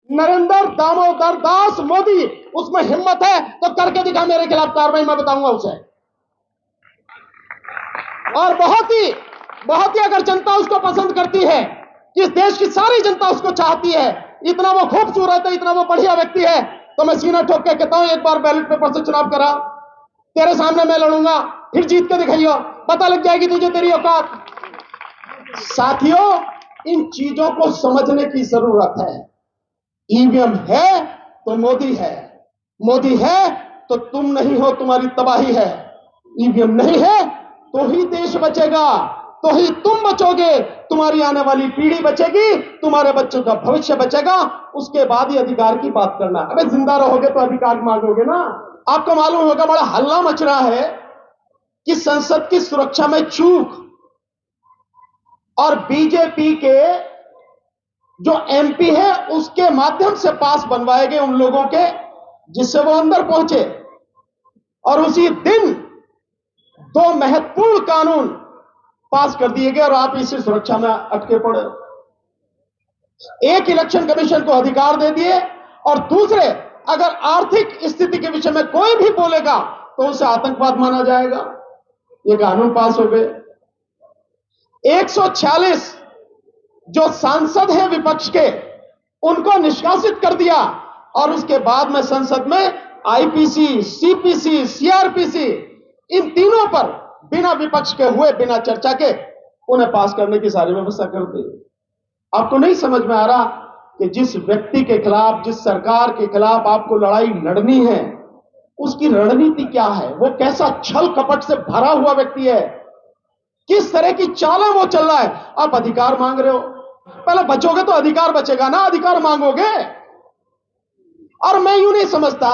नरेंद्र दामोदर दास मोदी, उसमें हिम्मत है तो करके दिखा मेरे खिलाफ कार्रवाई, मैं बताऊंगा उसे। और बहुत ही अगर जनता उसको पसंद करती है, इस देश की सारी जनता उसको चाहती है, इतना वो खूबसूरत है, इतना वो बढ़िया व्यक्ति है, तो मैं सीना ठोक के कहता हूं, एक बार बैलेट पेपर से चुनाव करा, तेरे सामने मैं लड़ूंगा, फिर जीत के दिखाइयो, पता लग जाएगी तुझे तेरी औकात। साथियों, इन चीजों को समझने की जरूरत है। ईवीएम है तो मोदी है, मोदी है तो तुम नहीं हो, तुम्हारी तबाही है। ईवीएम नहीं है तो ही देश बचेगा, तो ही तुम बचोगे, तुम्हारी आने वाली पीढ़ी बचेगी, तुम्हारे बच्चों का भविष्य बचेगा। उसके बाद ही अधिकार की बात करना। अबे जिंदा रहोगे तो अधिकार मांगोगे ना। आपको मालूम होगा बड़ा हल्ला मच रहा है कि संसद की सुरक्षा में चूक, और बीजेपी के जो एमपी है उसके माध्यम से पास बनवाए गए उन लोगों के जिससे वो अंदर पहुंचे, और उसी दिन दो महत्वपूर्ण कानून पास कर दिए गए और आप इसी सुरक्षा में अटके पड़े। एक, इलेक्शन कमीशन को अधिकार दे दिए, और दूसरे, अगर आर्थिक स्थिति के विषय में कोई भी बोलेगा तो उसे आतंकवाद माना जाएगा। ये कानून पास हो गए। 146 जो सांसद हैं विपक्ष के, उनको निष्कासित कर दिया, और उसके बाद में संसद में आईपीसी, सीपीसी, सीआरपीसी, इन तीनों पर बिना विपक्ष के हुए, बिना चर्चा के उन्हें पास करने की सारी व्यवस्था कर दी। आपको नहीं समझ में आ रहा कि जिस व्यक्ति के खिलाफ, जिस सरकार के खिलाफ आपको लड़ाई लड़नी है, उसकी रणनीति क्या है, वो कैसा छल कपट से भरा हुआ व्यक्ति है, किस तरह की चालें वो चल रहा है। आप अधिकार मांग रहे हो, पहले बचोगे तो अधिकार बचेगा ना, अधिकार मांगोगे। और मैं यूं नहीं समझता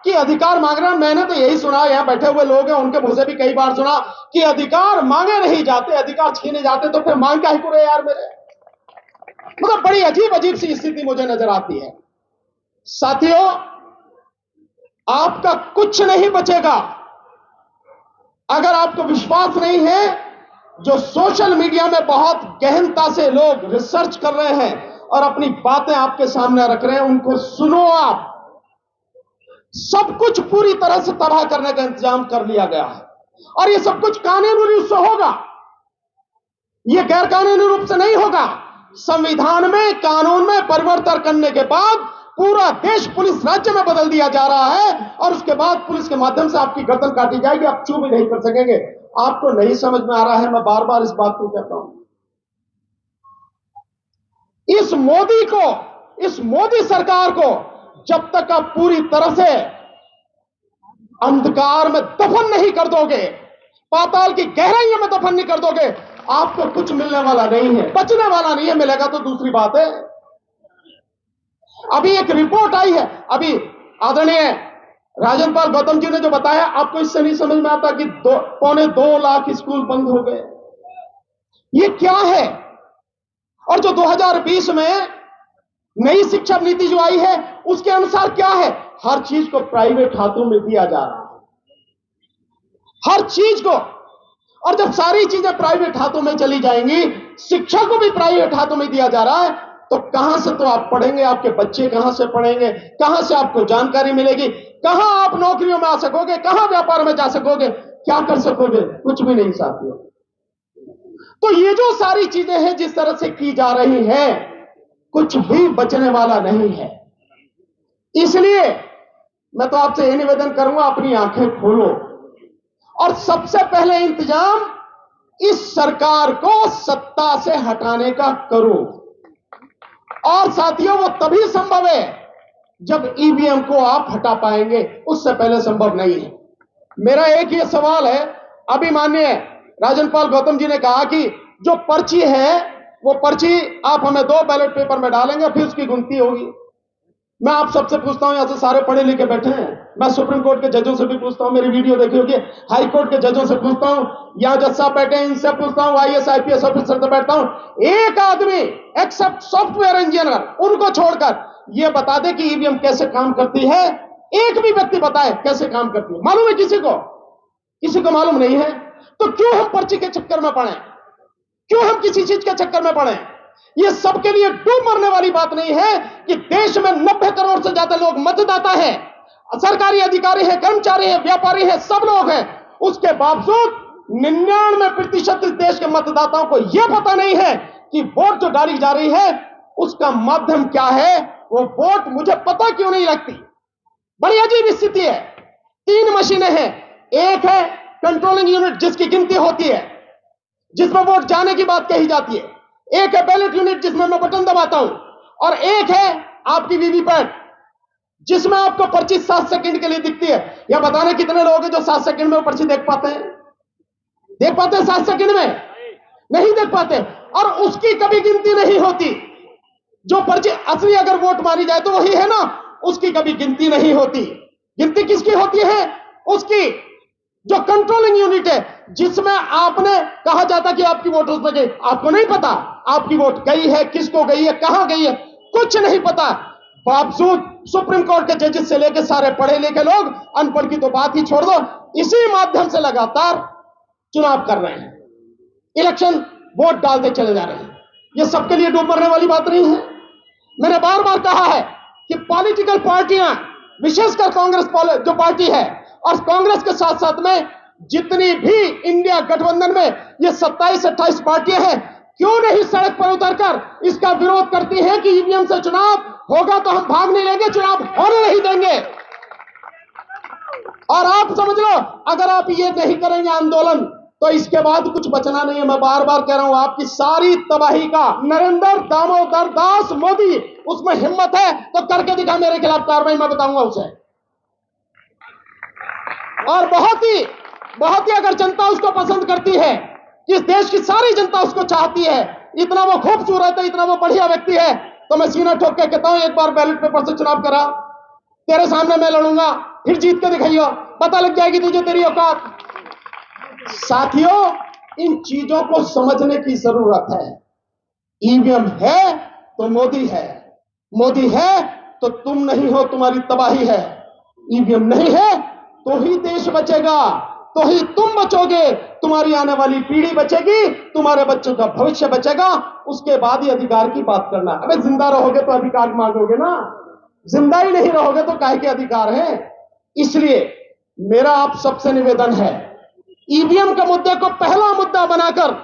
कि अधिकार मांग रहे हैं। मैंने तो यही सुना, यहां बैठे हुए लोग हैं उनके मुंह से भी कई बार सुना कि अधिकार मांगे नहीं जाते, अधिकार छीने जाते, तो फिर मांग काहे को रहे यार मेरे। मतलब बड़ी अजीब अजीब सी स्थिति मुझे नजर आती है। साथियों, आपका कुछ नहीं बचेगा। अगर आपको विश्वास नहीं है, जो सोशल मीडिया में बहुत गहनता से लोग रिसर्च कर रहे हैं और अपनी बातें आपके सामने रख रहे हैं, उनको सुनो। आप सब कुछ पूरी तरह से तबाह करने का इंतजाम कर लिया गया है, और यह सब कुछ कानूनी रूप से होगा, यह गैर कानूनी रूप से नहीं होगा। संविधान में, कानून में परिवर्तन करने के बाद पूरा देश पुलिस राज्य में बदल दिया जा रहा है, और उसके बाद पुलिस के माध्यम से आपकी गर्दन काटी जाएगी, आप चू भी नहीं कर सकेंगे। आपको नहीं समझ में आ रहा है, मैं बार बार इस बात को कहता हूं। इस मोदी सरकार को जब तक आप पूरी तरह से अंधकार में दफन नहीं कर दोगे, पाताल की गहराइयों में दफन नहीं कर दोगे, आपको कुछ मिलने वाला नहीं है, बचने वाला नहीं है। मिलेगा तो दूसरी बात है। अभी एक रिपोर्ट आई है, अभी आदरणीय राजन पाल गौतम जी ने जो बताया, आपको इससे नहीं समझ में आता कि 2.25 लाख स्कूल बंद हो गए। ये क्या है? और जो 2020 में नई शिक्षा नीति जो आई है, उसके अनुसार क्या है? हर चीज को प्राइवेट हाथों में दिया जा रहा है, हर चीज को। और जब सारी चीजें प्राइवेट हाथों में चली जाएंगी, शिक्षा को भी प्राइवेट हाथों में दिया जा रहा है, तो कहां से तो आप पढ़ेंगे, आपके बच्चे कहां से पढ़ेंगे, कहां से आपको जानकारी मिलेगी, कहां आप नौकरियों में आ सकोगे, कहां व्यापार में जा सकोगे, क्या कर सकोगे? कुछ भी नहीं साथियों। तो ये जो सारी चीजें हैं जिस तरह से की जा रही हैं, कुछ भी बचने वाला नहीं है। इसलिए मैं तो आपसे यह निवेदन करूंगा, अपनी आंखें खोलो और सबसे पहले इंतजाम इस सरकार को सत्ता से हटाने का करो। और साथियों, वो तभी संभव है जब ईवीएम को आप हटा पाएंगे, उससे पहले संभव नहीं है। मेरा एक ही सवाल है, अभी माननीय राजन पाल गौतम जी ने कहा कि जो पर्ची है, वो पर्ची आप हमें 2 बैलेट पेपर में डालेंगे, फिर उसकी गिनती होगी। मैं आप सबसे पूछता हूं, यहां से सारे पढ़े लिखे बैठे हैं, मैं सुप्रीम कोर्ट के जजों से भी पूछता हूं, मेरी वीडियो देखी होगी, हाई कोर्ट के जजों से पूछता हूं, यहां जज साहब बैठे हैं, इनसे पूछता हूं, आईएएस आईपीएस ऑफिसर से बैठता हूं, एक आदमी एक्सेप्ट सॉफ्टवेयर इंजीनियर, उनको छोड़कर यह बता दे कि ईवीएम कैसे काम करती है। एक भी व्यक्ति बताए कैसे काम करती है? मालूम है किसी को? किसी को मालूम नहीं है। तो क्यों हम पर्ची के चक्कर में पड़े? क्यों हम किसी चीज के चक्कर में पड़े? यह सबके लिए डूब मरने वाली बात नहीं है कि देश में से ज्यादा लोग मतदाता है, सरकारी अधिकारी है, कर्मचारी है, व्यापारी है, सब लोग हैं। उसके बावजूद 99% इस देश के मतदाताओं को यह पता नहीं है कि वोट जो डाली जा रही है उसका माध्यम क्या है, वो वोट मुझे पता क्यों नहीं लगती। बड़ी अजीब स्थिति है। 3 मशीनें हैं। एक है कंट्रोलिंग यूनिट जिसकी गिनती होती है, जिसमें वोट जाने की बात कही जाती है। एक है बैलेट यूनिट जिसमें मैं बटन दबाता हूं, और एक है आपकी वीवीपैट जिसमें आपको पर्ची 7 सेकंड के लिए दिखती है। यह बताना कितने लोग हैं जो 7 सेकंड में वो पर्ची देख पाते हैं? देख पाते हैं 7 सेकंड में? नहीं देख पाते। और उसकी कभी गिनती नहीं होती। जो पर्ची असली अगर वोट मारी जाए तो वही है ना, उसकी कभी गिनती नहीं होती। गिनती किसकी होती है? उसकी जो कंट्रोलिंग यूनिट है, जिसमें आपने कहा जाता कि आपकी वोट उसमें गई, आपको नहीं पता आपकी वोट गई है, किसको गई है, कहां गई है, कुछ नहीं पता। बावजूद सुप्रीम कोर्ट के जजेस से लेकर सारे पढ़े लिखे लोग, अनपढ़ की तो बात ही छोड़ दो, इसी माध्यम से लगातार चुनाव कर रहे हैं, इलेक्शन वोट डालते चले जा रहे हैं। यह सबके लिए डूब मरने वाली बात नहीं है। मैंने बार बार कहा है कि पॉलिटिकल पार्टियां, विशेषकर कांग्रेस जो पार्टी है, और कांग्रेस के साथ साथ में जितनी भी इंडिया गठबंधन में ये 27-28 पार्टियां हैं, क्यों नहीं सड़क पर उतरकर इसका विरोध करती हैं कि ईवीएम से चुनाव होगा तो हम भाग नहीं लेंगे, चुनाव होने नहीं देंगे। और आप समझ लो, अगर आप ये नहीं करेंगे आंदोलन, तो इसके बाद कुछ बचना नहीं है। मैं बार बार कह रहा हूं, आपकी सारी तबाही का नरेंद्र दामोदर दास मोदी, उसमें हिम्मत है तो करके दिखा मेरे खिलाफ कार्रवाई, मैं बताऊंगा उसे। और बहुत ही अगर जनता उसको पसंद करती है, इस देश की सारी जनता उसको चाहती है, इतना वो खूबसूरत है, इतना वो बढ़िया व्यक्ति है, तो मैं सीना ठोक के कहता हूं, एक बार बैलेट पेपर से चुनाव करा, तेरे सामने मैं लड़ूंगा, फिर जीत के दिखाइयो, पता लग जाएगी तुझे तेरी औकात। साथियों, इन चीजों को समझने की जरूरत है। ईवीएम है तो मोदी है, मोदी है तो तुम नहीं हो, तुम्हारी तबाही है। ईवीएम नहीं है तो ही देश बचेगा, तो ही तुम बचोगे, तुम्हारी आने वाली पीढ़ी बचेगी, तुम्हारे बच्चों का भविष्य बचेगा। उसके बाद ही अधिकार की बात करना। अबे जिंदा रहोगे तो अधिकार मांगोगे ना, जिंदा ही नहीं रहोगे तो काहे के अधिकार है। इसलिए मेरा आप सबसे निवेदन है, ईवीएम के मुद्दे को पहला मुद्दा बनाकर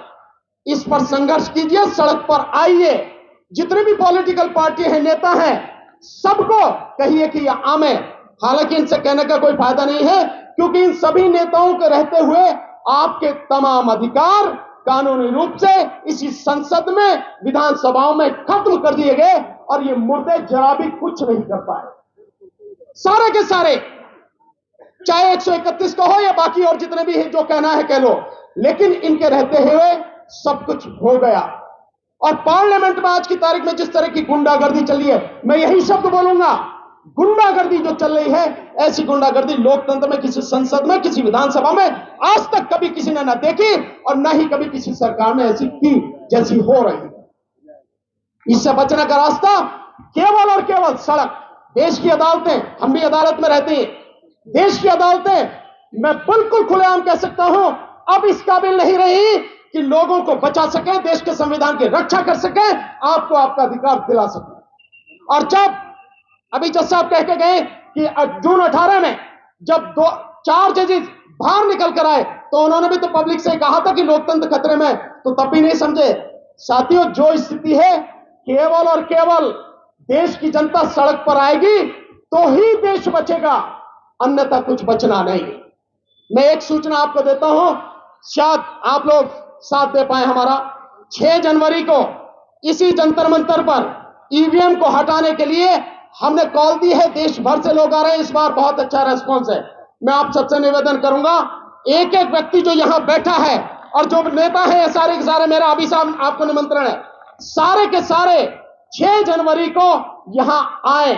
इस पर संघर्ष कीजिए, सड़क पर आइए। जितने भी पॉलिटिकल पार्टी हैं, नेता हैं, सबको कहिए कि यह आम है। हालांकि इनसे कहने का कोई फायदा नहीं है, क्योंकि इन सभी नेताओं के रहते हुए आपके तमाम अधिकार कानूनी रूप से इसी संसद में, विधानसभाओं में खत्म कर दिए गए, और ये मुर्दे जरा भी कुछ नहीं कर पाए। सारे के सारे, चाहे 131 का हो या बाकी और जितने भी हैं, जो कहना है कह लो, लेकिन इनके रहते हुए सब कुछ हो गया। और पार्लियामेंट में आज की तारीख में जिस तरह की गुंडागर्दी चल रही है, मैं यही शब्द बोलूंगा, गुंडागर्दी जो चल रही है, ऐसी गुंडागर्दी लोकतंत्र में, किसी संसद में, किसी विधानसभा में आज तक कभी किसी ने ना देखी, और ना ही कभी किसी सरकार ने ऐसी की जैसी हो रही है। इससे बचने का रास्ता केवल और केवल सड़क। देश की अदालतें, हम भी अदालत में रहते हैं, देश की अदालतें, मैं बिल्कुल खुलेआम कह सकता हूं, अब इस काबिल नहीं रही कि लोगों को बचा सके, देश के संविधान की रक्षा कर सके, आपको आपका अधिकार दिला सके। और जब अभी जज साहब कह के गए कि जून 18 में जब 4 जजेस बाहर निकल कर आए, तो उन्होंने भी तो पब्लिक से कहा था कि लोकतंत्र खतरे में, तो तब भी नहीं समझे। साथियों, जो स्थिति है, केवल और केवल देश की जनता सड़क पर आएगी तो ही देश बचेगा, अन्यथा कुछ बचना नहीं। मैं एक सूचना आपको देता हूं, शायद आप लोग साथ दे पाए हमारा। 6 जनवरी को इसी जंतर मंतर पर ईवीएम को हटाने के लिए हमने कॉल दी है, देश भर से लोग आ रहे हैं, इस बार बहुत अच्छा रेस्पॉन्स है। मैं आप सबसे निवेदन करूंगा, एक एक व्यक्ति जो यहां बैठा है और जो नेता है, सारे के सारे, मेरा अभी साहब आपको निमंत्रण है, सारे के सारे 6 जनवरी को यहां आए।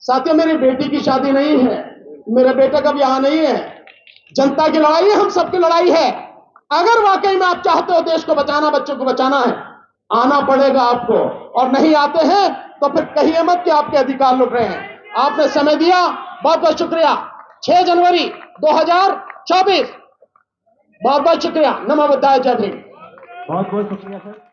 साथियों, मेरी बेटी की शादी नहीं है, मेरे बेटे का भी यहां नहीं है, जनता की लड़ाई है, हम सबकी लड़ाई है। अगर वाकई में आप चाहते हो देश को बचाना, बच्चों को बचाना है, आना पड़ेगा आपको, और नहीं आते हैं तो फिर कहिए मत कि आपके अधिकार लुट रहे हैं। आपने समय दिया, बहुत बहुत शुक्रिया। 6 जनवरी 2024, बहुत बहुत शुक्रिया। नमो बुद्धाय, जय भीम। बहुत बहुत शुक्रिया सर।